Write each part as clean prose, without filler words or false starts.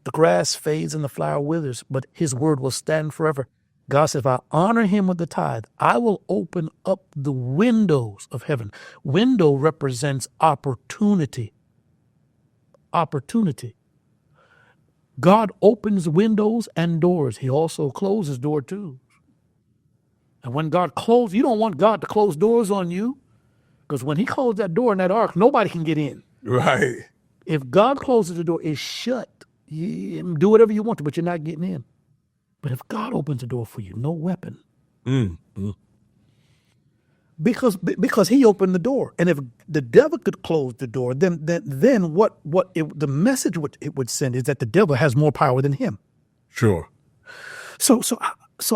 The grass fades and the flower withers, but his word will stand forever. God said, if I honor him with the tithe, I will open up the windows of heaven. Window represents opportunity. Opportunity. God opens windows and doors. He also closes door too. And when God closes, you don't want God to close doors on you, because when he closed that door in that ark, nobody can get in. Right. If God closes the door, it's shut. You do whatever you want to, but you're not getting in. But if God opens the door for you, no weapon. Because he opened the door. And if the devil could close the door, then the message it would send is that the devil has more power than him. Sure. So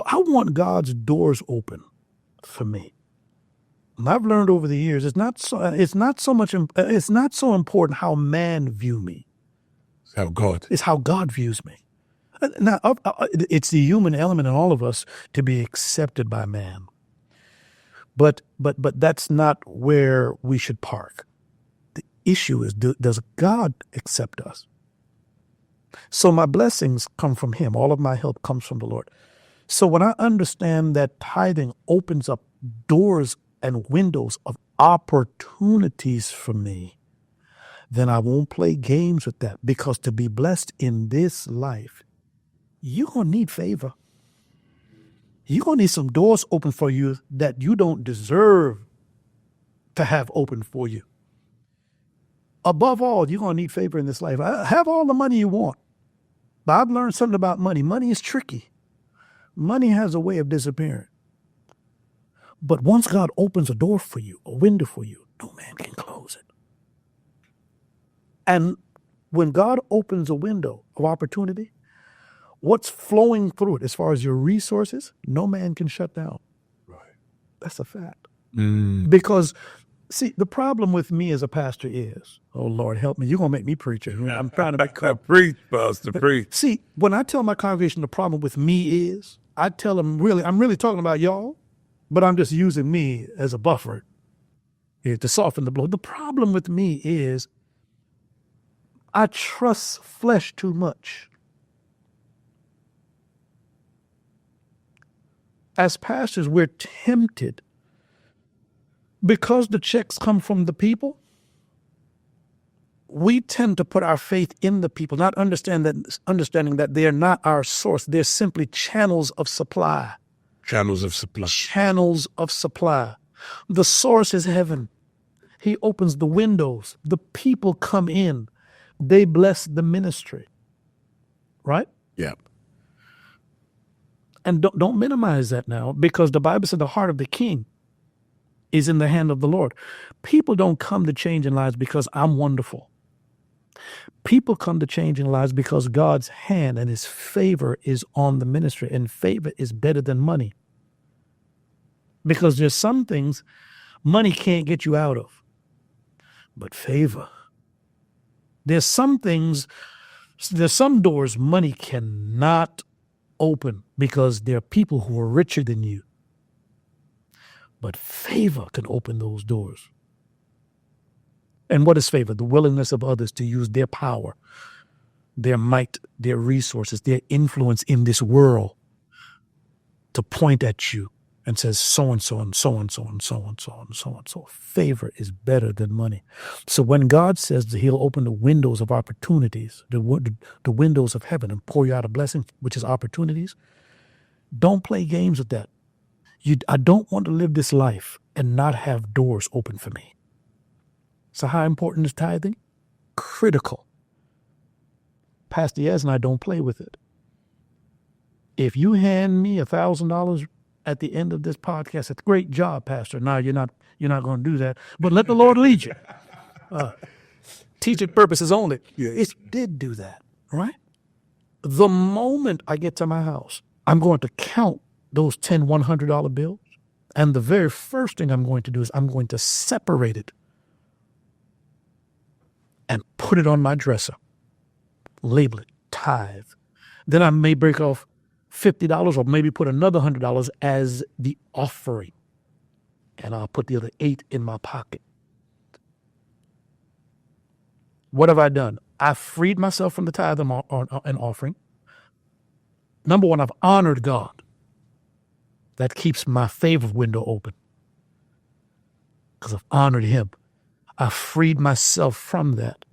I want God's doors open for me. And I've learned over the years it's not so important how man view me. It's how God. It's how God views me. Now, it's the human element in all of us to be accepted by man. But that's not where we should park. The issue is, does God accept us? So my blessings come from him. All of my help comes from the Lord. So when I understand that tithing opens up doors and windows of opportunities for me, then I won't play games with that, because to be blessed in this life, you're going to need favor. You're going to need some doors open for you that you don't deserve to have open for you. Above all, you're going to need favor in this life. Have all the money you want. But I've learned something about money. Money is tricky. Money has a way of disappearing. But once God opens a door for you, a window for you, no man can close it. And when God opens a window of opportunity, what's flowing through it as far as your resources, no man can shut down. Right. That's a fact. Because, see, the problem with me as a pastor is, oh, Lord, help me. You're going to make me preach it. I'm trying to preach, Pastor, preach. See, when I tell my congregation the problem with me is, I tell them I'm really talking about y'all, but I'm just using me as a buffer here to soften the blow. The problem with me is I trust flesh too much. As pastors, we're tempted, because the checks come from the people, we tend to put our faith in the people, not understanding that they're not our source. They're simply channels of supply. Channels of supply. Channels of supply. The source is heaven. He opens the windows. The people come in. They bless the ministry. Right? Yeah. And don't minimize that now, because the Bible said the heart of the king is in the hand of the Lord. People don't come to change in lives because I'm wonderful. People come to change in lives because God's hand and his favor is on the ministry, and favor is better than money. Because there's some things money can't get you out of, but favor. There's some doors money cannot open because there are people who are richer than you. But favor can open those doors. And what is favor? The willingness of others to use their power, their might, their resources, their influence in this world to point at you and says so-and-so and so-and-so and so-and-so and so-and-so. Favor is better than money. So when God says that he'll open the windows of opportunities, the windows of heaven, and pour you out a blessing, which is opportunities, don't play games with that. I don't want to live this life and not have doors open for me. So how important is tithing? Critical. Pastor Yes and I don't play with it. If you hand me $1,000 at the end of this podcast, it's great job, Pastor. No, you're not going to do that. But let the Lord lead you. Teaching purposes only. It did do that, right? The moment I get to my house, I'm going to count those $10, $100 bills. And the very first thing I'm going to do is I'm going to separate it and put it on my dresser. Label it, tithe. Then I may break off $50 or maybe put another $100 as the offering. And I'll put the other $8 in my pocket. What have I done? I freed myself from the tithe and offering. Number one, I've honored God. That keeps my favor window open because I've honored him. I freed myself from that.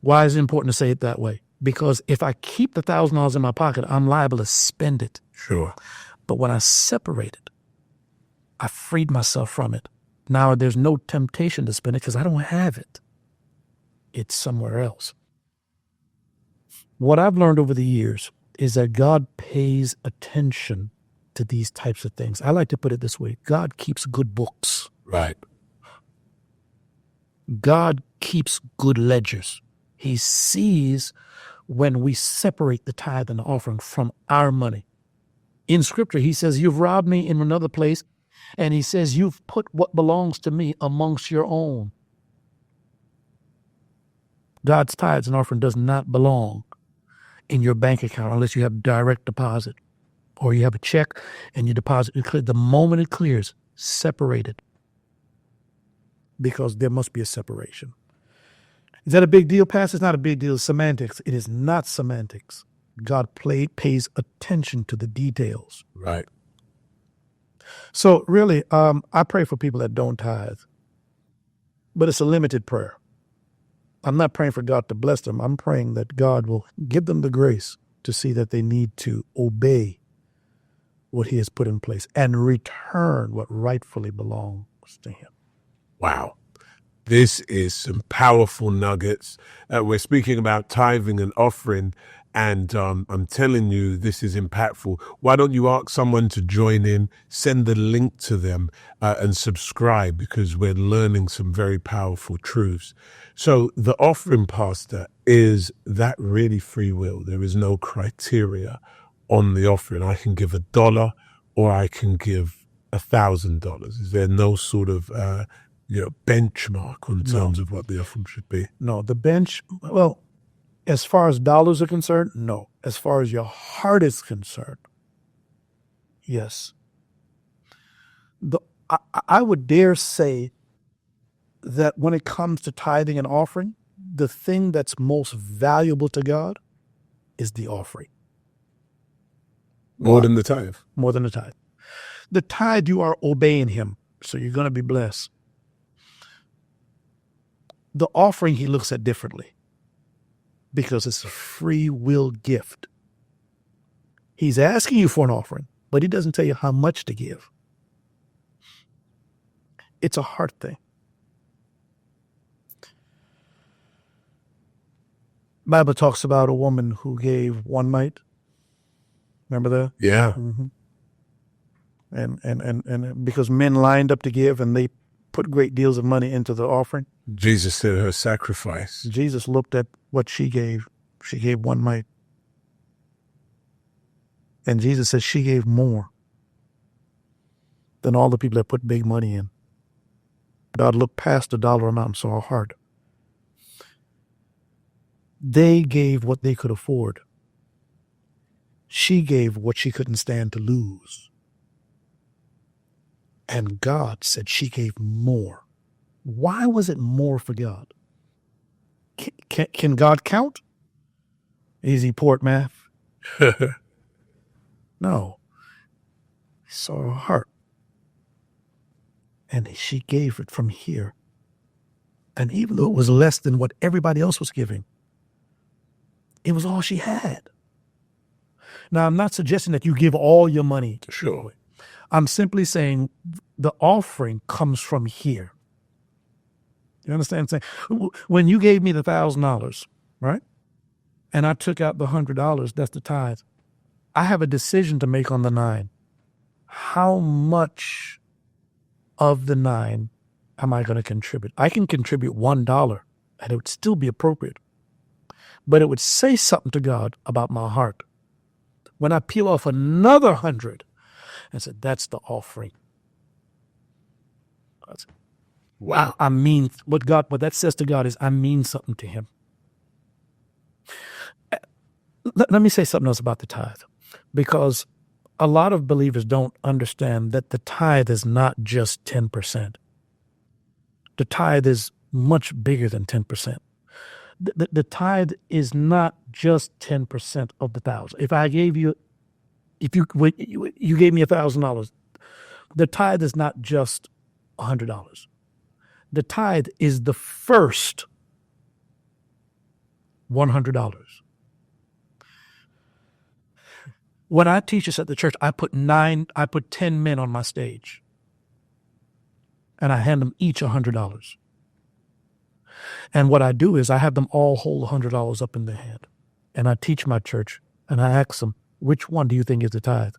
Why is it important to say it that way? Because if I keep the $1,000 in my pocket, I'm liable to spend it. Sure. But when I separate it, I freed myself from it. Now there's no temptation to spend it because I don't have it. It's somewhere else. What I've learned over the years is that God pays attention to these types of things. I like to put it this way. God keeps good books. Right. God keeps good ledgers. He sees when we separate the tithe and the offering from our money. In Scripture, he says, you've robbed me in another place. And he says, you've put what belongs to me amongst your own. God's tithes and offering does not belong in your bank account unless you have direct deposit or you have a check and you deposit it. The moment it clears, separate it because there must be a separation. Is that a big deal, Pastor? It's not a big deal. It's semantics. It is not semantics. God pays attention to the details. Right. So really, I pray for people that don't tithe, but it's a limited prayer. I'm not praying for God to bless them. I'm praying that God will give them the grace to see that they need to obey what he has put in place and return what rightfully belongs to him. Wow. This is some powerful nuggets. We're speaking about tithing and offering, and I'm telling you, this is impactful. Why don't you ask someone to join in, send the link to them, and subscribe, because we're learning some very powerful truths. So the offering, Pastor, is that really free will? There is no criteria on the offering. I can give $1 or I can give $1,000. Is there no sort of benchmark on terms of what the offering should be? No, well, as far as dollars are concerned, no. As far as your heart is concerned, yes. I would dare say that when it comes to tithing and offering, the thing that's most valuable to God is the offering. More than the tithe? More than the tithe. The tithe, you are obeying him, so you're going to be blessed. The offering, he looks at differently because it's a free will gift. He's asking you for an offering, but he doesn't tell you how much to give. It's a heart thing. Bible talks about a woman who gave one mite. Remember that? Yeah. Mm-hmm. And because men lined up to give and they put great deals of money into the offering. Jesus said her sacrifice. Jesus looked at what she gave. She gave one mite. And Jesus said she gave more than all the people that put big money in. God looked past the dollar amount and saw her heart. They gave what they could afford. She gave what she couldn't stand to lose. And God said she gave more. Why was it more for God? Can God count? Is he poor at math? No. He saw her heart. And she gave it from here. And even though it was less than what everybody else was giving, it was all she had. Now, I'm not suggesting that you give all your money. Sure. I'm simply saying the offering comes from here. You understand what I'm saying? When you gave me the $1,000, right? And I took out the $100, that's the tithe. I have a decision to make on the 9. How much of the 9 am I going to contribute? I can contribute $1 and it would still be appropriate. But it would say something to God about my heart. When I peel off another 100 and said, that's the offering. Wow. I mean, what that says to God is I mean something to him. Let me say something else about the tithe, because a lot of believers don't understand that the tithe is not just 10%. The tithe is much bigger than 10%. The tithe is not just 10% of the thousand. If you gave me $1,000, the tithe is not just $100. The tithe is the first $100. When I teach this at the church, I put 10 men on my stage, and I hand them each $100. And what I do is I have them all hold $100 up in their hand, and I teach my church, and I ask them, which one do you think is the tithe?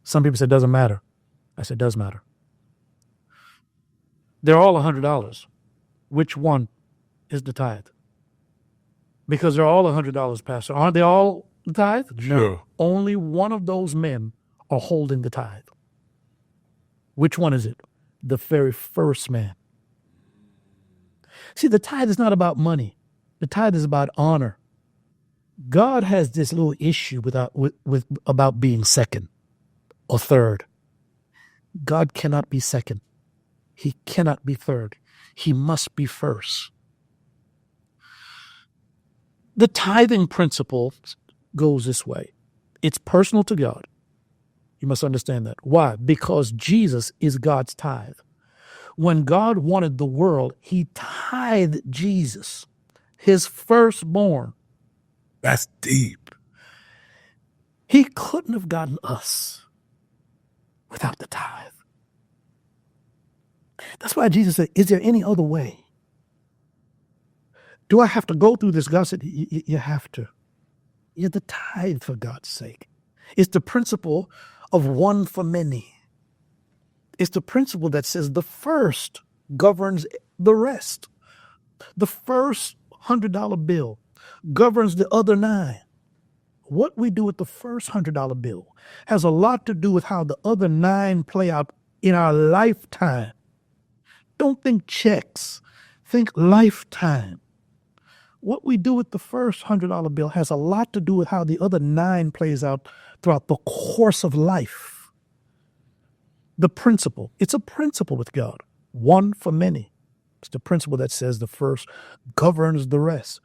Some people say it doesn't matter. I said, it does matter. They're all $100. Which one is the tithe? Because they're all $100, Pastor. Aren't they all the tithe? Sure. No. Only one of those men are holding the tithe. Which one is it? The very first man. See, the tithe is not about money. The tithe is about honor. God has this little issue about being second or third. God cannot be second. He cannot be third. He must be first. The tithing principle goes this way. It's personal to God. You must understand that. Why? Because Jesus is God's tithe. When God wanted the world, he tithed Jesus, his firstborn. That's deep. He couldn't have gotten us without the tithe. That's why Jesus said, is there any other way? Do I have to go through this? God said, you have to. You're the tithe, for God's sake. It's the principle of one for many. It's the principle that says the first governs the rest. The first $100 bill governs the other 9. What we do with the first $100 bill has a lot to do with how the other 9 play out in our lifetime. Don't think checks. Think lifetime. What we do with the first $100 bill has a lot to do with how the other 9 plays out throughout the course of life. The principle. It's a principle with God. One for many. It's the principle that says the first governs the rest.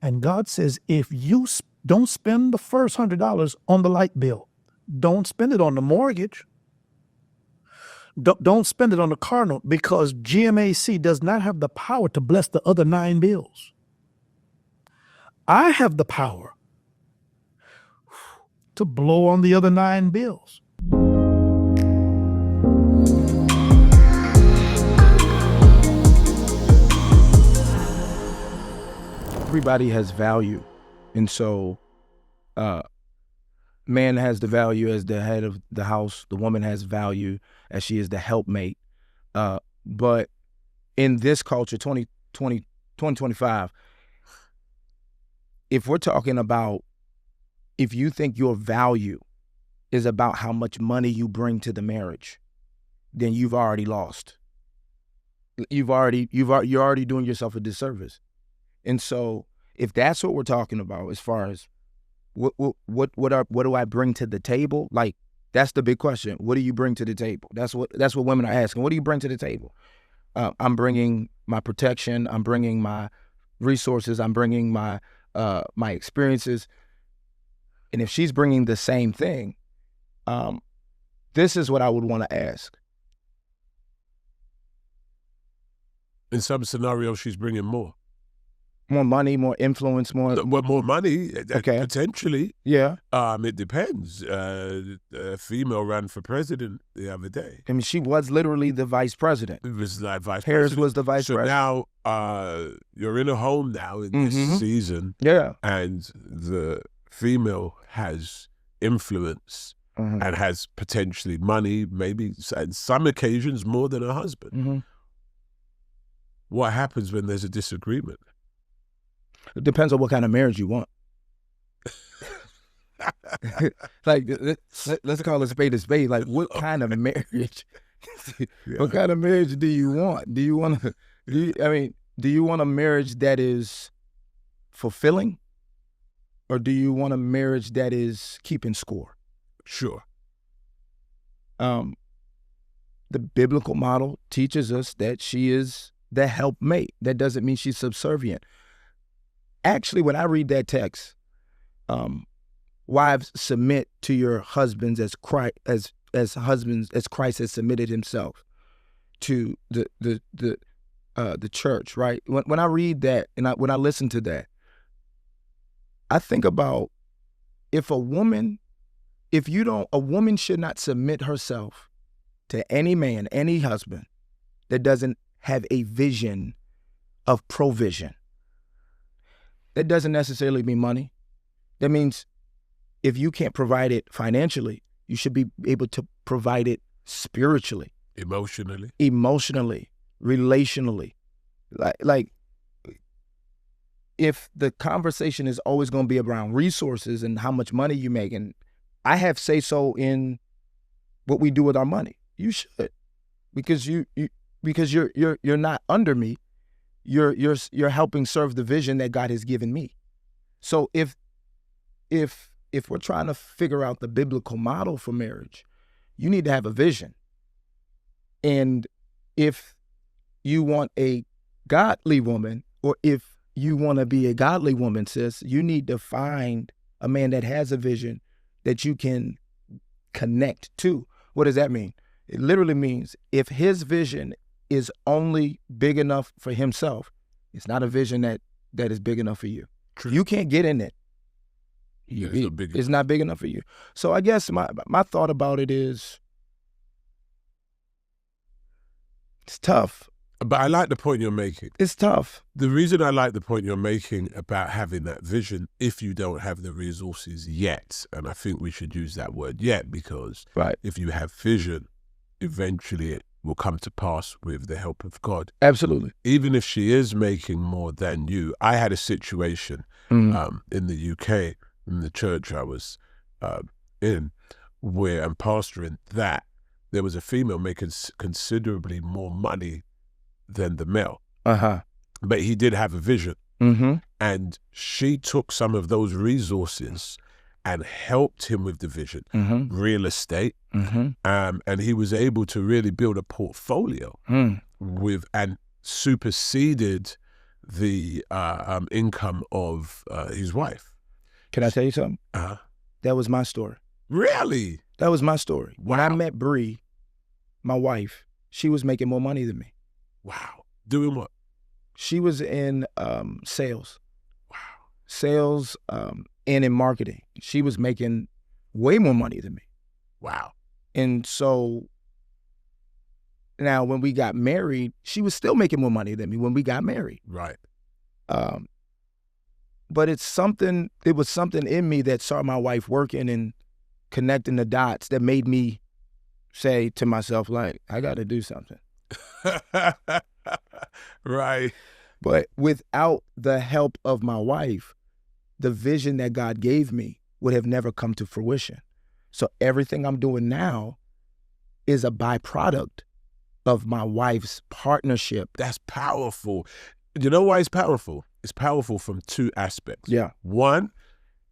And God says, if you don't spend the first $100 on the light bill, don't spend it on the mortgage, don't spend it on the car note, because GMAC does not have the power to bless the other 9 bills. I have the power to blow on the other 9 bills. Everybody has value. And so man has the value as the head of the house. The woman has value as she is the helpmate. But in this culture, 2025, if we're talking about, if you think your value is about how much money you bring to the marriage, then you've already lost. You're already doing yourself a disservice. And so if that's what we're talking about, as far as what do I bring to the table? Like, that's the big question. What do you bring to the table? That's what women are asking. What do you bring to the table? I'm bringing my protection. I'm bringing my resources. I'm bringing my experiences. And if she's bringing the same thing, this is what I would want to ask. In some scenarios, she's bringing more. More money, more influence, more money, okay. Potentially. Yeah. It depends. A female ran for president the other day. I mean, she was literally the vice president. It was like vice Harris president. was the vice president. So now you're in a home now in this season. Yeah. And the female has influence and has potentially money, maybe on some occasions more than her husband. What happens when there's a disagreement? It depends on what kind of marriage you want. Like, let's call a spade a spade. Like, what kind of marriage? What kind of marriage do you want? Do you want a marriage that is fulfilling, or do you want a marriage that is keeping score? Sure. The biblical model teaches us that she is the helpmate. That doesn't mean she's subservient. actually, when I read that text, wives, submit to your husbands as Christ, as husbands as Christ has submitted himself to the church, right? When I read that and when I listen to that, I think about a woman should not submit herself to any man, any husband that doesn't have a vision of provision. That doesn't necessarily mean money. That means if you can't provide it financially, you should be able to provide it spiritually, Emotionally. relationally. Like if the conversation is always going to be around resources and how much money you make, and I have say so in what we do with our money, you should, because you're not under me. You're helping serve the vision that God has given me. So if we're trying to figure out the biblical model for marriage, you need to have a vision. And if you want a godly woman, or if you want to be a godly woman, sis, you need to find a man that has a vision that you can connect to. What does that mean? It literally means if his vision is only big enough for himself, it's not a vision that is big enough for you. True. You can't get in it. It's not big enough for you. So I guess my thought about it is, it's tough. But I like the point you're making. It's tough. The reason I like the point you're making about having that vision, if you don't have the resources yet, and I think we should use that word yet, because Right. if you have vision, eventually it will come to pass with the help of God. Absolutely. Even if she is making more than you. I had a situation in the UK, in the church I was in, where I'm pastoring, that there was a female making considerably more money than the male. But he did have a vision. And she took some of those resources and helped him with the vision, real estate. And he was able to really build a portfolio and superseded the income of his wife. Can I tell you something? That was my story. Really? That was my story. When I Wow. met Bree, my wife, she was making more money than me. Wow. Doing what? She was in sales. Wow. Sales and in marketing. She was making way more money than me. Wow. And so now when we got married, she was still making more money than me when we got married. Right. But it was something in me that saw my wife working and connecting the dots that made me say to myself, like, I got to do something. Right. But without the help of my wife, the vision that God gave me would have never come to fruition. So everything I'm doing now is a byproduct of my wife's partnership. That's powerful. You know why it's powerful? It's powerful from two aspects. Yeah. One,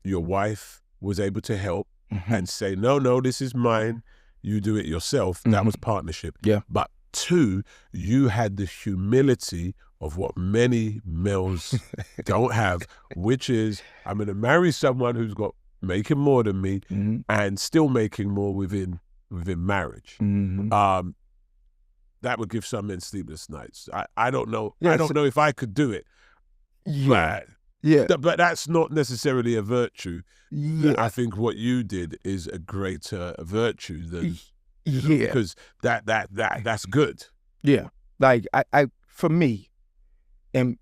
your wife was able to help and say, no, this is mine. You do it yourself. That was partnership. Yeah. But two, you had the humility of what many males don't have, which is, I'm going to marry someone who's got making more than me and still making more within marriage. That would give some men sleepless nights. I don't know. Yes. I don't know if I could do it. Yeah. Yeah. But that's not necessarily a virtue. Yeah. I think what you did is a greater virtue than Yeah. because that's good. Yeah. Like I for me, and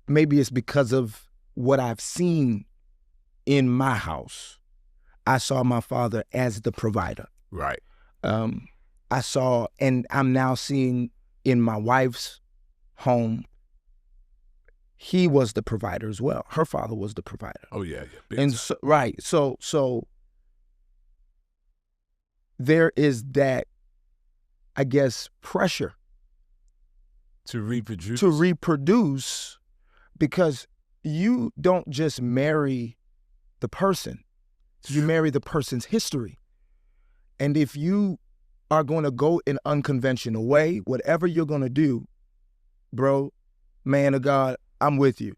maybe it's because of what I've seen in my house, I saw my father as the provider. Right. I saw, and I'm now seeing in my wife's home, he was the provider as well. Her father was the provider. Oh yeah. Big And time. so, right. So there is that, I guess, pressure to reproduce. to reproduce, because you don't just marry the person, you marry the person's history. And if you are going to go an unconventional way, whatever you're going to do, bro, man of God, I'm with you.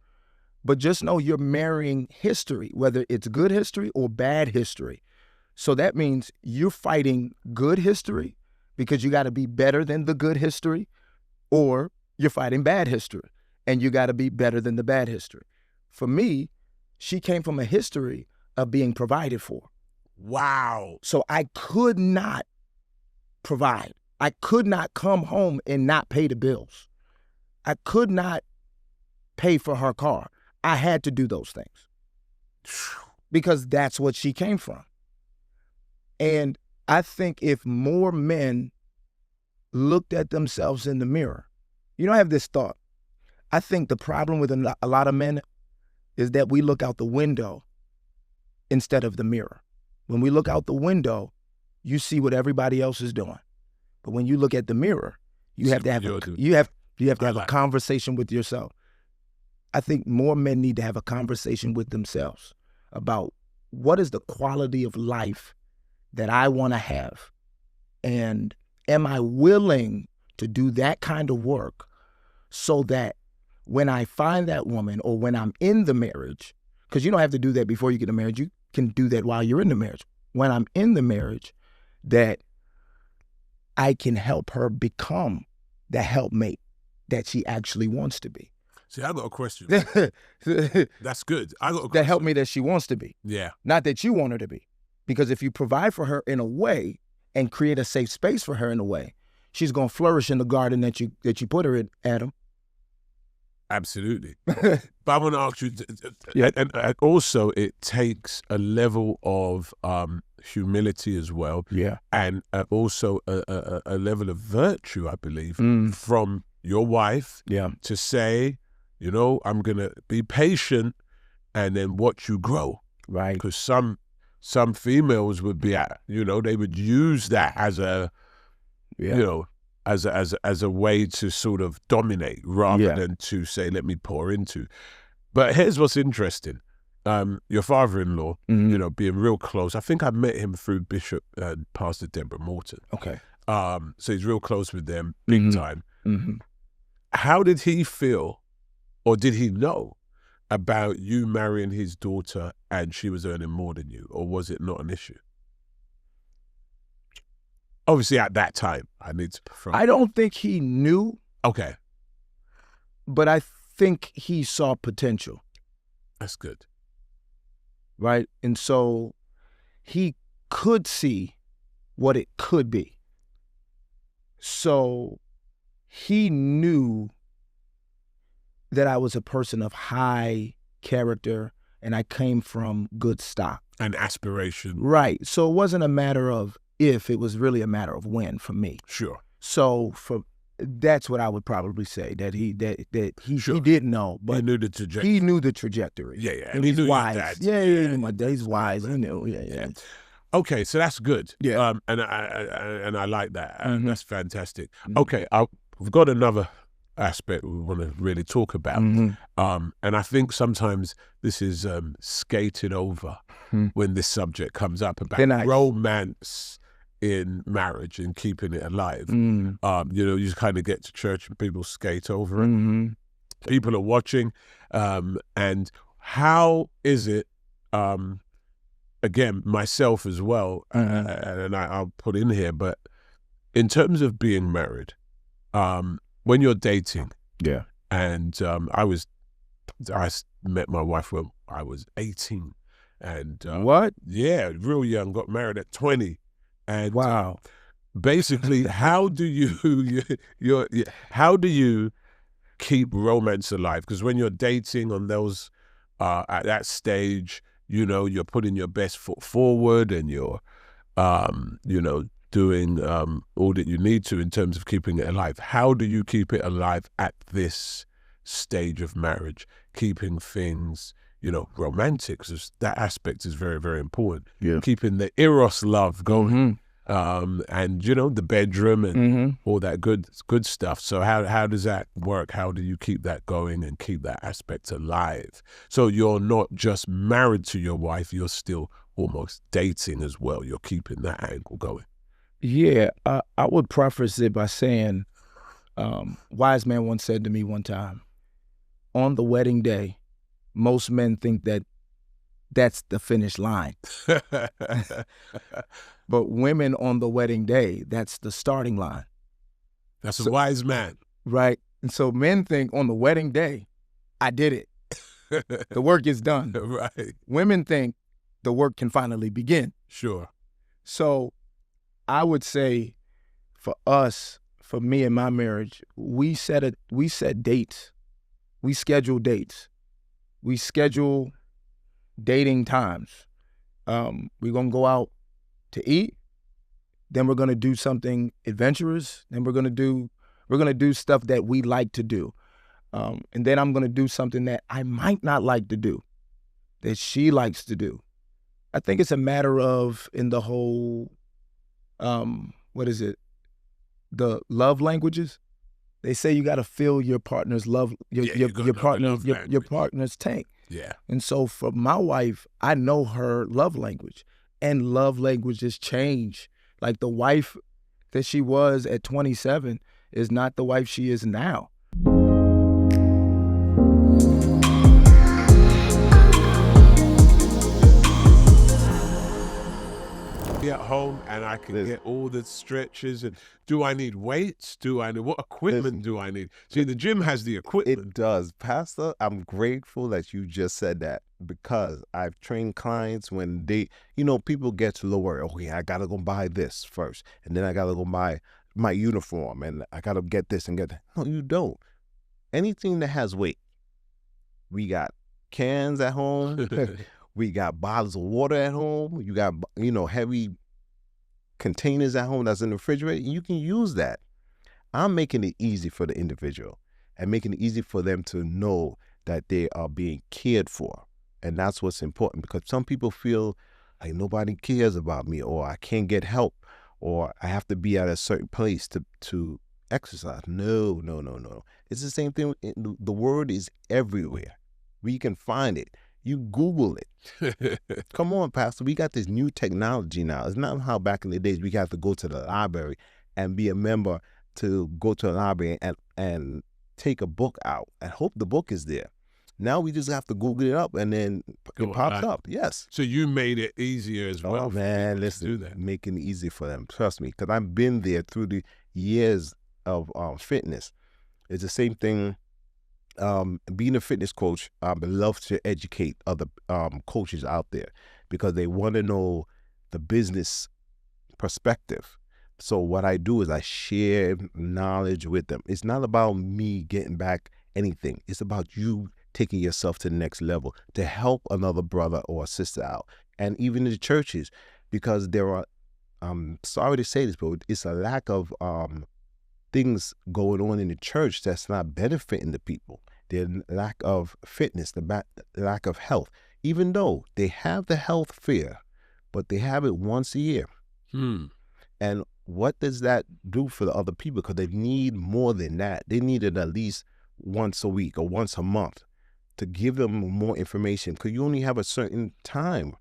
But just know you're marrying history, whether it's good history or bad history. So that means you're fighting good history because you got to be better than the good history, or you're fighting bad history and you got to be better than the bad history. For me, she came from a history of being provided for. Wow. So I could not provide. I could not come home and not pay the bills. I could not pay for her car. I had to do those things because that's what she came from. And I think if more men looked at themselves in the mirror, I have this thought. I think the problem with a lot of men is that we look out the window instead of the mirror. When we look out the window, you see what everybody else is doing. But when you look at the mirror, you have to have a conversation with yourself. I think more men need to have a conversation with themselves about what is the quality of life that I want to have, and am I willing to do that kind of work so that when I find that woman or when I'm in the marriage, because you don't have to do that before you get a marriage, you can do that while you're in the marriage. When I'm in the marriage, that I can help her become the helpmate that she actually wants to be. See, I got a question. That's good. I got a question. That helpmate that she wants to be. Yeah. Not that you want her to be. Because if you provide for her in a way and create a safe space for her in a way, she's going to flourish in the garden that you put her in, Adam. Absolutely. But I want to ask you, and also it takes a level of humility as well. Yeah. And also a level of virtue, I believe, from your wife to say, I'm going to be patient and then watch you grow. Right. Because some females would be, they would use that as a, as a way to sort of dominate rather than to say, let me pour into. But here's what's interesting. Your father-in-law, being real close. I think I met him through Bishop and Pastor Deborah Morton. Okay. So he's real close with them, big time. Mm-hmm. How did he feel, or did he know about you marrying his daughter and she was earning more than you, or was it not an issue? Obviously, at that time, I don't think he knew. Okay. But I think he saw potential. That's good. Right? And so he could see what it could be. So he knew that I was a person of high character and I came from good stock. And aspiration. Right. So it wasn't a matter of if, it was really a matter of when for me. Sure. So that's what I would probably say, that he didn't know, but he knew the trajectory. He knew the trajectory. Yeah. And he he's knew wise. He's wise. He knew. Yeah. Okay, so that's good. Yeah. And I like that. That's fantastic. Mm-hmm. Okay, we've got another aspect we want to really talk about. Mm-hmm. And I think sometimes this is skated over when this subject comes up about romance in marriage and keeping it alive. You just kind of get to church and people skate over it. People are watching. And how is it, again, myself as well, and I'll put in here, but in terms of being married, when you're dating, and I met my wife when I was 18, and what? Yeah, real young, got married at 20, and wow. Basically, how do you keep romance alive? Because when you're dating on those at that stage, you're putting your best foot forward, and you're doing all that you need to in terms of keeping it alive. How do you keep it alive at this stage of marriage, keeping things, romantic? Because that aspect is very, very important. Yeah. Keeping the eros love going, and the bedroom and all that good stuff. So how does that work? How do you keep that going and keep that aspect alive? So you're not just married to your wife, you're still almost dating as well. You're keeping that angle going. Yeah, I would preface it by saying, wise man once said to me one time, on the wedding day, most men think that that's the finish line. But women on the wedding day, that's the starting line. That's a wise man. Right? And so men think on the wedding day, I did it. The work is done. Right. Women think the work can finally begin. Sure. So I would say for us, for me and my marriage, we set dates. We schedule dates. We schedule dating times. We're gonna go out to eat, then we're gonna do something adventurous, then we're gonna do stuff that we like to do. And then I'm gonna do something that I might not like to do, that she likes to do. I think it's a matter of, in the whole, what is it? The love languages. They say you got to fill your partner's love, your partner's tank. Yeah. And so for my wife, I know her love language, and love languages change. Like, the wife that she was at 27 is not the wife she is now. Be at home and I can get all the stretches. And do I need weights? What equipment do I need? See, the gym has the equipment. It does. Pastor, I'm grateful that you just said that, because I've trained clients when people get to the word, okay, I got to go buy this first, and then I got to go buy my uniform, and I got to get this and get that. No, you don't. Anything that has weight. We got cans at home. We got bottles of water at home. You got, heavy containers at home that's in the refrigerator. You can use that. I'm making it easy for the individual and making it easy for them to know that they are being cared for. And that's what's important, because some people feel like nobody cares about me, or I can't get help, or I have to be at a certain place to exercise. No. It's the same thing. The word is everywhere. We can find it. You Google it. Come on, Pastor. We got this new technology now. It's not how back in the days we got to go to the library and be a member to go to a library and take a book out and hope the book is there. Now we just have to Google it up and then it pops up. Yes. So you made it easier as well. Oh, man, listen, do that. Making it easy for them. Trust me, because I've been there through the years of fitness. It's the same thing. Being a fitness coach, I love to educate other coaches out there, because they want to know the business perspective. So what I do is I share knowledge with them. It's not about me getting back anything. It's about you taking yourself to the next level to help another brother or sister out. And even in the churches, because there are, I'm sorry to say this, but it's a lack of things going on in the church that's not benefiting the people. The lack of fitness, the lack of health, even though they have the health fair, but they have it once a year. And what does that do for the other people? Because they need more than that. They need it at least once a week or once a month to give them more information, because you only have a certain time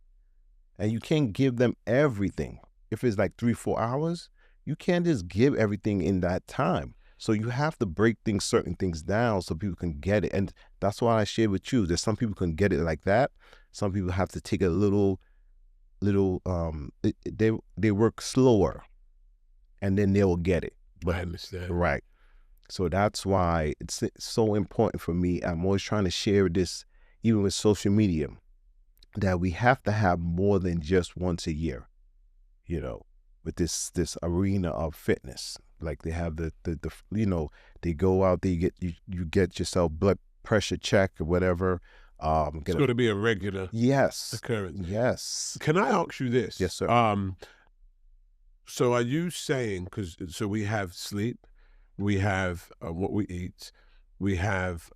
and you can't give them everything. If it's like 3-4 hours, you can't just give everything in that time. So you have to break certain things down so people can get it. And that's why I shared with you that some people can get it like that. Some people have to take a little, they work slower and then they will get it. But I understand. Right. So that's why it's so important for me. I'm always trying to share this, even with social media, that we have to have more than just once a year, with this arena of fitness. Like they have the they go out there, you get yourself blood pressure check or whatever. It's going to be a regular occurrence. Yes. Can I ask you this? Yes, sir. So are you saying, so we have sleep, we have what we eat, we have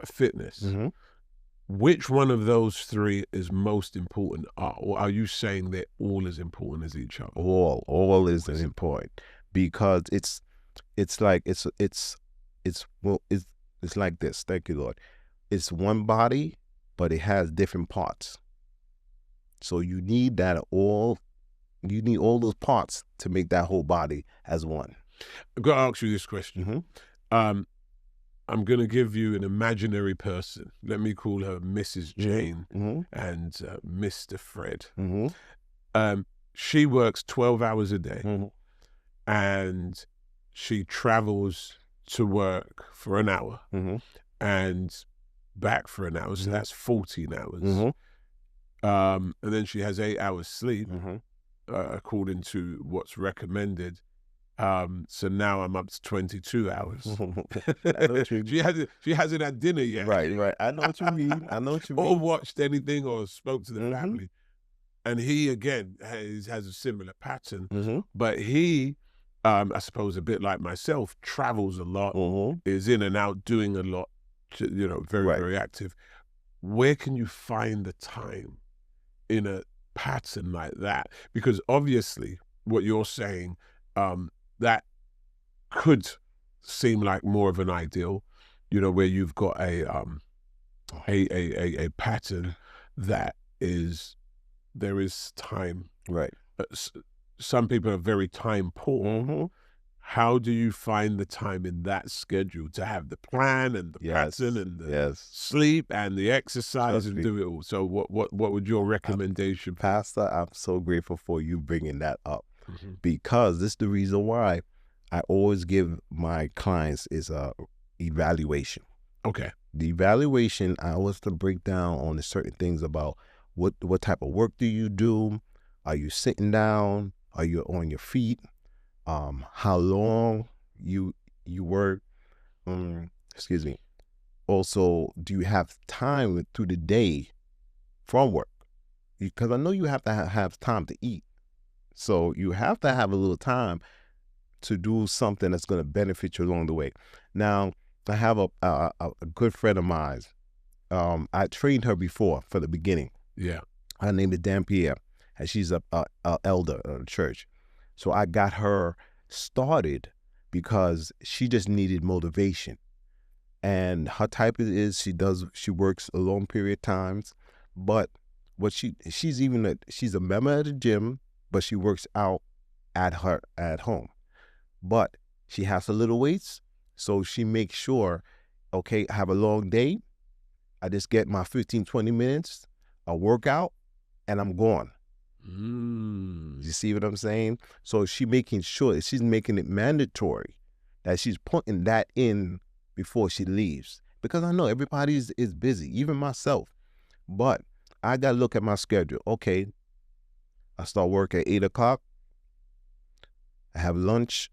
fitness. Mm-hmm. Which one of those three is most important? Or are you saying they're all as important as each other? All is important, because it's like it's like this. Thank you, Lord. It's one body, but it has different parts. So you need all those parts to make that whole body as one. I've got to ask you this question. Mm-hmm. I'm going to give you an imaginary person. Let me call her Mrs. Jane Mm-hmm. and Mr. Fred. Mm-hmm. She works 12 hours a day, Mm-hmm. and she travels to work for an hour Mm-hmm. and back for an hour. So that's 14 hours. Mm-hmm. And then she has 8 hours sleep, Mm-hmm. according to what's recommended. So now I'm up to 22 hours. I know what you mean. She hasn't had dinner yet. Right. I know what you mean. I know what you Or mean. watched anything or spoke to the Mhm. family. And he, again, has a similar pattern. Mm-hmm. But he, I suppose a bit like myself, travels a lot, Mm-hmm. is in and out doing a lot, very, Right. very active. Where can you find the time in a pattern like that? Because obviously what you're saying, that could seem like more of an ideal, where you've got a pattern that there is time. Right. Some people are very time poor. Mm-hmm. How do you find the time in that schedule to have the plan and the Yes. pattern and the Yes. sleep and the exercise Trust and me. do it all? So what would your recommendation be? Pastor, I'm so grateful for you bringing that up, Mm-hmm. because this is the reason why I always give my clients is a evaluation. Okay. The evaluation, I always to break down on the certain things about what type of work do you do? Are you sitting down? Are you on your feet? How long you work? Excuse me. Also, do you have time through the day from work? Because I know you have to have time to eat. So you have to have a little time to do something that's going to benefit you along the way. Now, I have a good friend of mine. I trained her before for the beginning. Yeah. Her name is Dan Pierre, and she's a elder of the church. So I got her started because she just needed motivation. And her type is she works a long period of times, but what she's a member of the gym, but she works out at home. But she has her little weights, so she makes sure, okay, I have a long day, I just get my 15, 20 minutes, a workout, and I'm gone. You see what I'm saying? So she's making it mandatory that she's putting that in before she leaves. Because I know everybody is busy, even myself. But I got to look at my schedule. Okay, I start work at 8 o'clock. I have lunch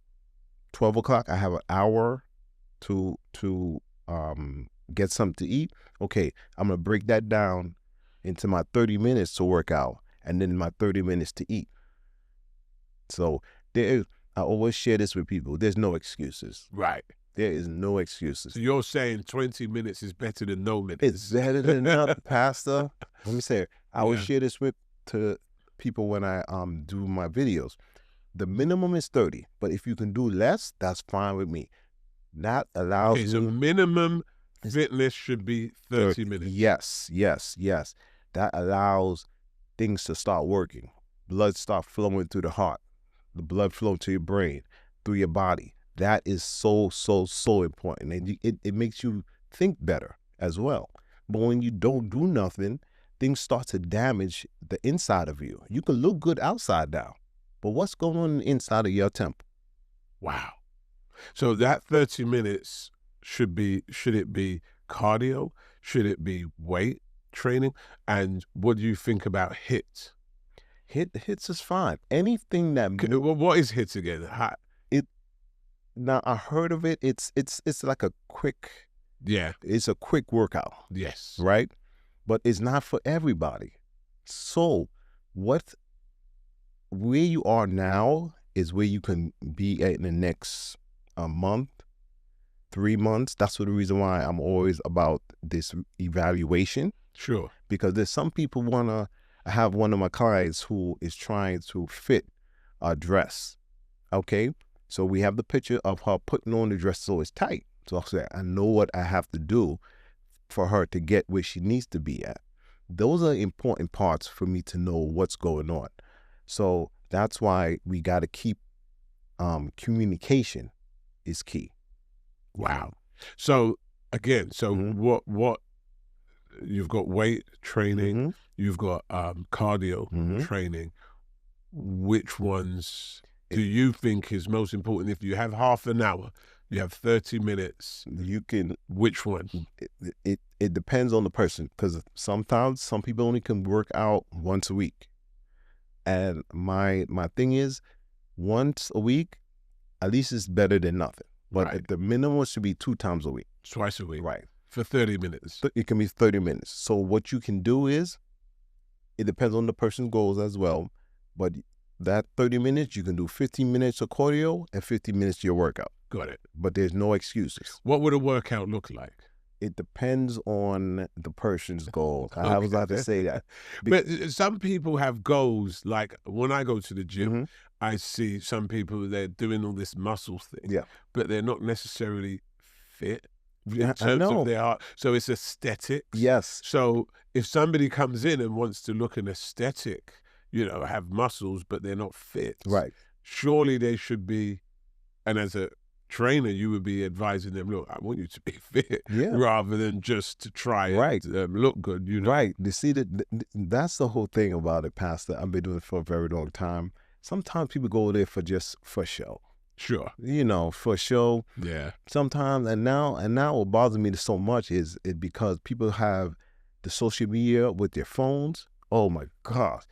12 o'clock. I have an hour to get something to eat. Okay, I'm going to break that down into my 30 minutes to work out and then my 30 minutes to eat. So I always share this with people. There's no excuses. Right. There is no excuses. So you're saying 20 minutes is better than no minutes. It's better than nothing, Pastor. Let me say it. I always share this to people when I do my videos. The minimum is 30, but if you can do less, that's fine with me. That allows Okay, so minimum fitness should be 30 minutes. Yes. That allows things to start working. Blood start flowing through the heart. The blood flow to your brain, through your body. That is so important. And it makes you think better as well. But when you don't do nothing, things start to damage the inside of you. You can look good outside now, but what's going on inside of your temple? Wow. So that 30 minutes should it be cardio? Should it be weight training? And what do you think about HIIT? Hits is fine. Anything that Well, what is HIIT again? Now I heard of it. It's like a quick. Yeah. It's a quick workout. Yes. Right, but it's not for everybody. So where you are now is where you can be in the next month, 3 months. That's the reason why I'm always about this evaluation. Sure. Because there's some people I have one of my clients who is trying to fit a dress. Okay, so we have the picture of her putting on the dress so it's tight. So I said, I know what I have to do for her to get where she needs to be at. Those are important parts for me to know what's going on. So that's why we got to keep communication is key. Wow. So Again, so Mhm. what you've got weight training, Mhm. you've got cardio Mhm. training. Which ones do you think is most important? If you have half an hour, you have 30 minutes, You can. which one? It depends on the person, because sometimes some people only can work out once a week, and my thing is, once a week at least is better than nothing. But Right. at the minimum should be 2 times a week. Twice a week. Right. For 30 minutes. It can be 30 minutes. So what you can do is, it depends on the person's goals as well, but that 30 minutes, you can do 15 minutes of cardio and 15 minutes to your workout. Got it. But there's no excuses. What would a workout look like? It depends on the person's goal. I was about to say that. But some people have goals. Like when I go to the gym, Mhm. I see some people, they're doing all this muscle thing, Yeah. but they're not necessarily fit Yeah, in I terms know. of their heart. So it's aesthetics. Yes. So if somebody comes in and wants to look an aesthetic, have muscles, but they're not fit, Right. surely they should be, and as a trainer, you would be advising them, look, I want you to be fit, Yeah. rather than just to try Right. and look good, Right. You see, that's the whole thing about it, Pastor. I've been doing it for a very long time. Sometimes people go there for show. Sure. For show. Yeah. Sometimes, and now what bothers me so much is because people have the social media with their phones. Oh my gosh.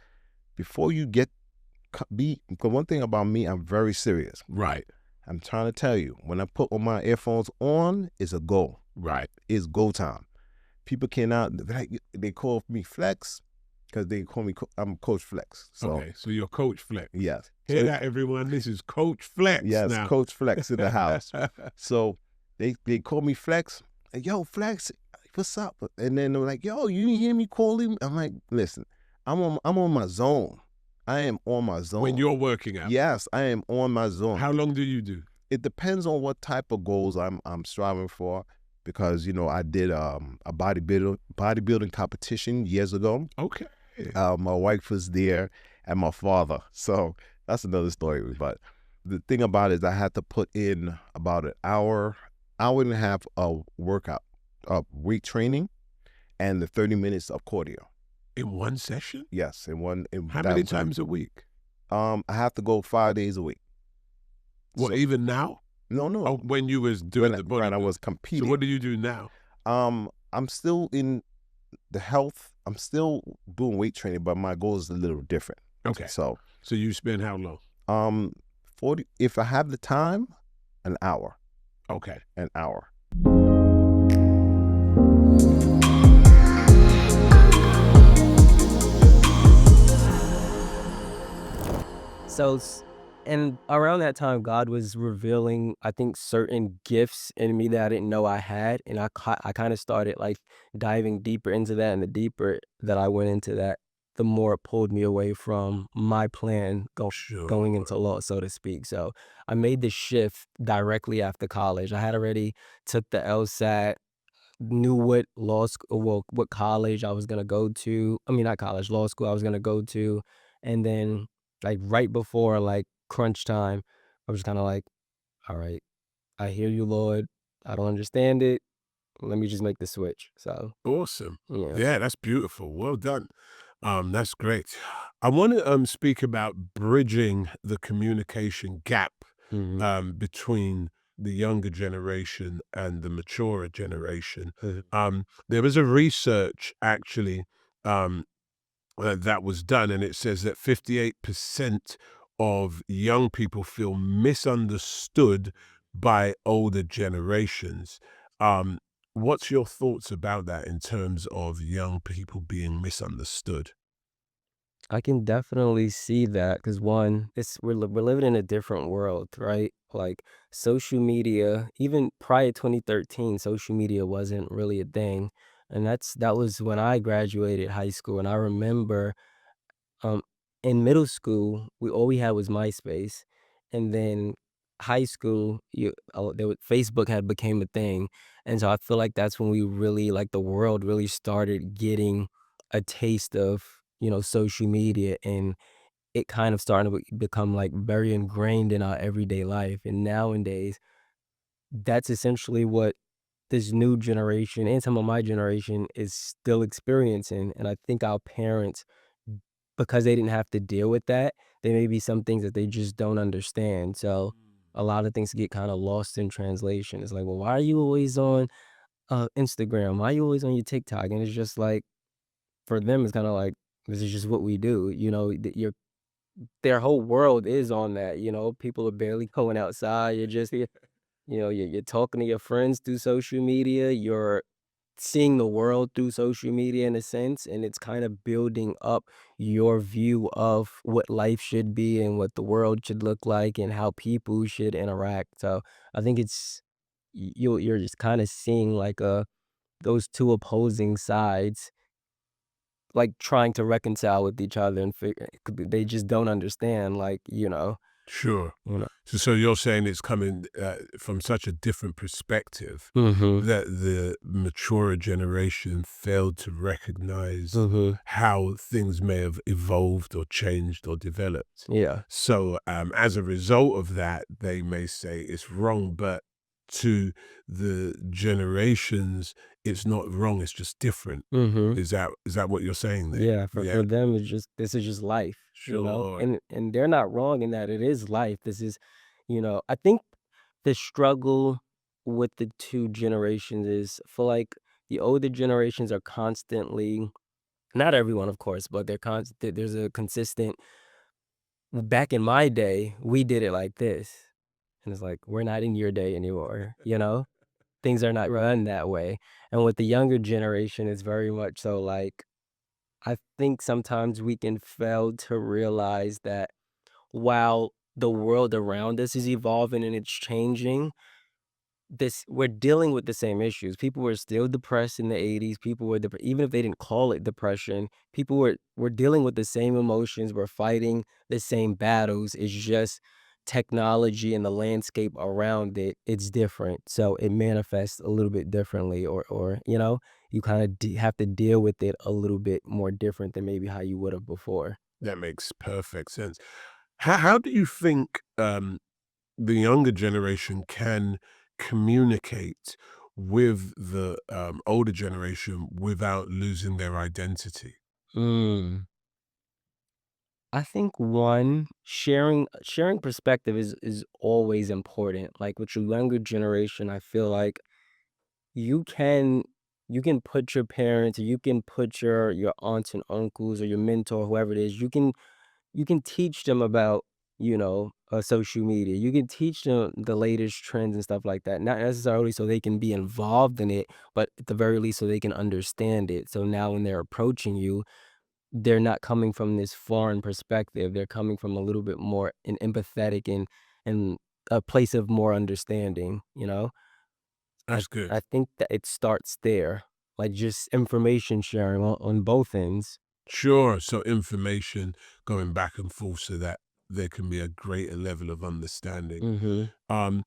Before you because one thing about me, I'm very serious. Right. I'm trying to tell you, when I put on my earphones on, it's a go. Right. It's go time. People cannot, they call me Flex, because they call me, I'm Coach Flex. So, Okay, so you're Coach Flex. yes. Hear that, everyone? This is Coach Flex Yes, now. Coach Flex in the house. So they call me Flex. Yo, Flex, what's up? And then they're like, yo, you didn't hear me call him? I'm like, listen, I'm on my zone. I am on my zone. When you're working out? Yes, I am on my zone. How long do you do? It depends on what type of goals I'm striving for, because I did a bodybuilding competition years ago. Okay. My wife was there and my father. So that's another story. But the thing about it is, I had to put in about an hour and a half of workout, weight training, and the 30 minutes of cardio. In one session? Yes, How many times a week? I have to go 5 days a week. What, So- even now? No. Oh, when you was doing the When I bodybuilding. was competing. So what do you do now? I'm still in the health. I'm still doing weight training, but my goal is a little different. Okay. So you spend how long? 40. If I have the time, an hour. Okay. An hour. So, and around that time, God was revealing, I think, certain gifts in me that I didn't know I had, and I kind of started like diving deeper into that, and the deeper that I went into that, the more it pulled me away from my plan going into law, so to speak. So I made the shift directly after college. I had already took the LSAT, knew what law school, well, what college I was gonna go to. I mean, not college, law school I was gonna go to, and then like right before like crunch time, I was kind of like, all right, I hear you, Lord. I don't understand it. Let me just make the switch. So Awesome. yeah. Yeah, that's beautiful. Well done. That's great. I want to speak about bridging the communication gap Mhm. between the younger generation and the maturer generation. Mhm. There was a research actually um, that was done, and it says that 58% of young people feel misunderstood by older generations. Um, what's your thoughts about that in terms of young people being misunderstood? I can definitely see that because one, we're living in a different world, right? Like social media, even prior to 2013, social media wasn't really a thing, and that was when I graduated high school, and I remember um in middle school all we had was MySpace, and then high school Facebook had became a thing, and so I feel like that's when we really like the world really started getting a taste of social media, and it kind of started to become like very ingrained in our everyday life, and nowadays that's essentially what this new generation and some of my generation is still experiencing. And I think our parents, because they didn't have to deal with that, there may be some things that they just don't understand. So a lot of things get kind of lost in translation. It's like, well, why are you always on Instagram? Why are you always on your TikTok? And it's just like, for them, it's kind of like, this is just what we do. Their whole world is on that. People are barely going outside. You're just, you're talking to your friends through social media. You're seeing the world through social media in a sense, and it's kind of building up your view of what life should be and what the world should look like and how people should interact. So I think you're just kind of seeing like those two opposing sides, like trying to reconcile with each other and they just don't understand, Sure. you know. So you're saying it's coming from such a different perspective Mm-hmm. that the maturer generation failed to recognize Mm-hmm. how things may have evolved or changed or developed. Yeah. So as a result of that, they may say it's wrong, but to the generations, it's not wrong, it's just different. Mm-hmm. Is that what you're saying there? Yeah, for them, this is just life, Sure. and they're not wrong in that it is life. This is, I think the struggle with the two generations is, for like the older generations are constantly, not everyone, of course, but there's a consistent. Back in my day, we did it like this, and it's like we're not in your day anymore. Things are not run that way, and with the younger generation, it's very much so like. I think sometimes we can fail to realize that while the world around us is evolving and it's changing, we're dealing with the same issues. People were still depressed in the 80s. People were even if they didn't call it depression, people were dealing with the same emotions. We're fighting the same battles. It's just technology and the landscape around it's different. So it manifests a little bit differently, or you kind of have to deal with it a little bit more different than maybe how you would have before. That makes perfect sense. How do you think the younger generation can communicate with the older generation without losing their identity? Mm. I think one, sharing perspective is always important. Like with your younger generation, I feel like you can you can put your parents, or you can put your aunts and uncles or your mentor, whoever it is, you can teach them about, social media. You can teach them the latest trends and stuff like that. Not necessarily so they can be involved in it, but at the very least so they can understand it. So now when they're approaching you, they're not coming from this foreign perspective. They're coming from a little bit more an empathetic and a place of more understanding. I That's good. I think that it starts there, like just information sharing on both ends. Sure. So information going back and forth so that there can be a greater level of understanding. Mhm. Um,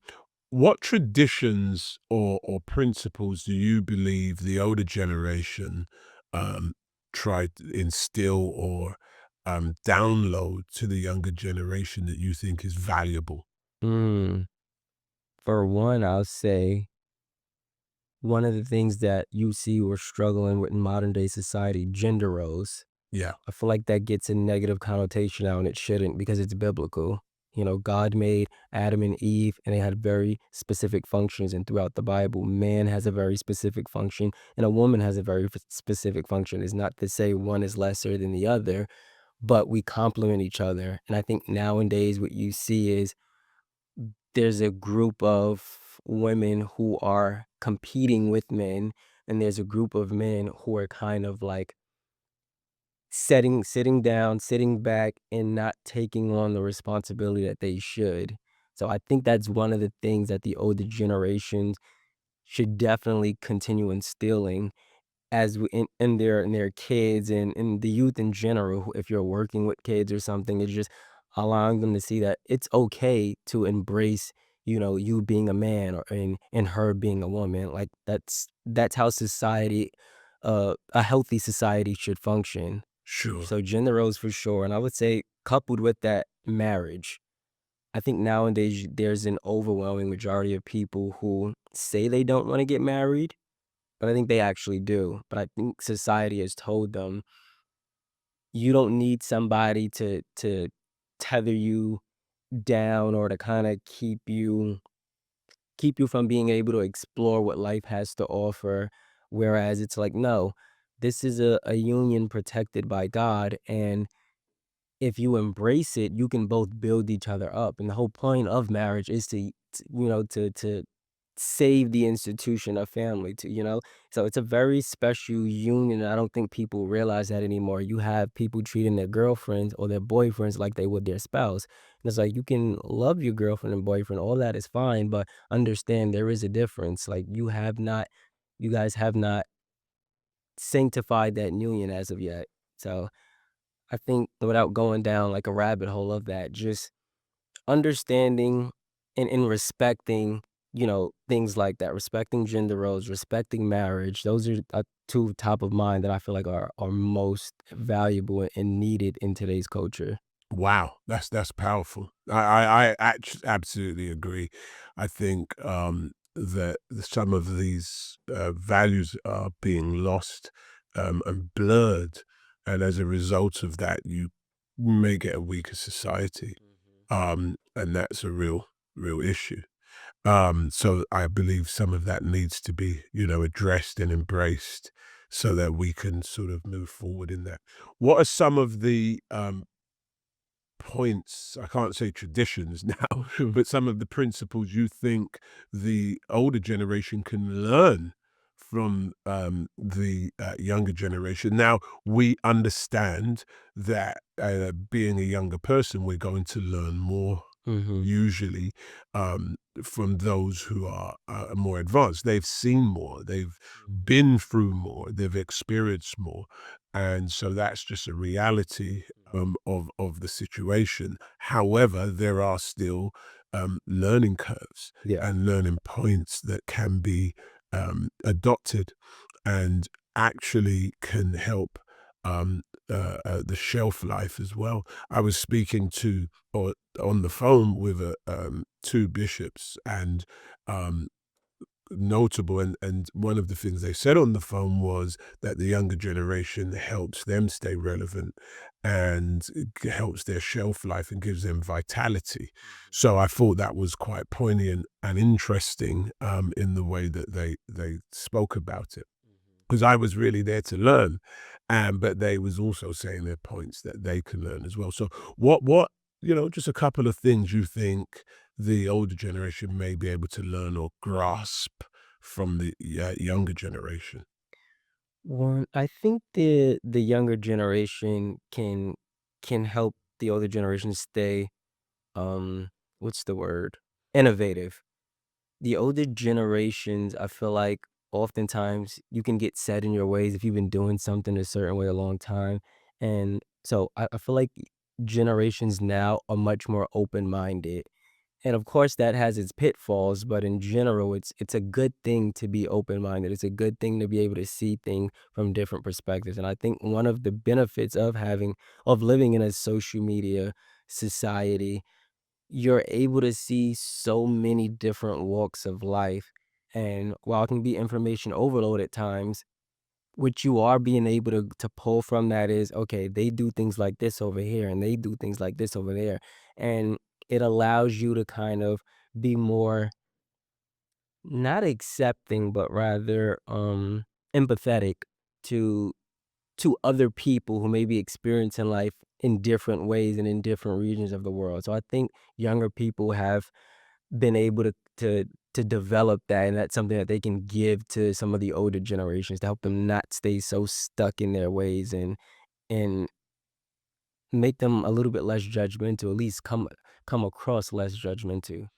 what traditions or principles do you believe the older generation um, tried to instill or download to the younger generation that you think is valuable? Mm. For one, I'll say one of the things that you see we're struggling with in modern day society, gender roles. Yeah. I feel like that gets a negative connotation now, and it shouldn't, because it's biblical. God made Adam and Eve, and they had very specific functions. And throughout the Bible, man has a very specific function, and a woman has a very specific function. It's not to say one is lesser than the other, but we complement each other. And I think nowadays what you see is there's a group of women who are competing with men, and there's a group of men who are kind of like sitting down, sitting back, and not taking on the responsibility that they should. So I think that's one of the things that the older generations should definitely continue instilling in their kids and the youth in general. If you're working with kids or something, it's just allowing them to see that it's okay to embrace, you being a man, and her being a woman. Like that's how society, a healthy society should function. Sure. So gender roles for sure, and I would say coupled with that, marriage. I think nowadays there's an overwhelming majority of people who say they don't want to get married, but I think they actually do. But I think society has told them you don't need somebody to tether you down or to kind of keep you from being able to explore what life has to offer. Whereas it's like, no, this is a union protected by God. And if you embrace it, you can both build each other up. And the whole point of marriage is to save the institution of family, so it's a very special union. I don't think people realize that anymore. You have people treating their girlfriends or their boyfriends like they would their spouse. And it's like, you can love your girlfriend and boyfriend, all that is fine, but understand there is a difference. Like, you guys have not sanctified that union as of yet. So I think, without going down like a rabbit hole of that, just understanding and respecting, things like that, respecting gender roles, respecting marriage. Those are two top of mind that I feel like are most valuable and needed in today's culture. Wow, that's powerful. Absolutely agree. I think that some of these values are being lost and blurred, and as a result of that, you may get a weaker society, and that's a real issue. So I believe some of that needs to be, addressed and embraced, so that we can sort of move forward in that. What are some of the points, I can't say traditions now, but some of the principles you think the older generation can learn from the younger generation? Now, we understand that being a younger person, we're going to learn more Hmm. usually from those who are more advanced. They've seen more, they've been through more, they've experienced more. And so that's just a reality of the situation. However, there are still learning curves Yeah. and learning points that can be adopted and actually can help the shelf life as well. I was speaking to or on the phone with two bishops, and um, notable, and one of the things they said on the phone was that the younger generation helps them stay relevant and helps their shelf life and gives them vitality. So I thought that was quite poignant and interesting in the way that they spoke about it, because I was really there to learn, but they was also saying their points that they can learn as well. So what just a couple of things you think the older generation may be able to learn or grasp from the younger generation? One, I think the younger generation can help the older generation stay, what's the word? Innovative. The older generations, I feel like oftentimes you can get set in your ways if you've been doing something a certain way a long time. And so I feel like generations now are much more open minded. And of course that has its pitfalls, but in general, it's a good thing to be open minded. It's a good thing to be able to see things from different perspectives. And I think one of the benefits of living in a social media society, you're able to see so many different walks of life. And while it can be information overload at times, what you are being able to pull from that is, okay, they do things like this over here and they do things like this over there. And it allows you to kind of be more, not accepting, but rather empathetic to other people who may be experiencing life in different ways and in different regions of the world. So I think younger people have been able to develop that, and that's something that they can give to some of the older generations to help them not stay so stuck in their ways, and make them a little bit less judgmental, at least come across less judgmental.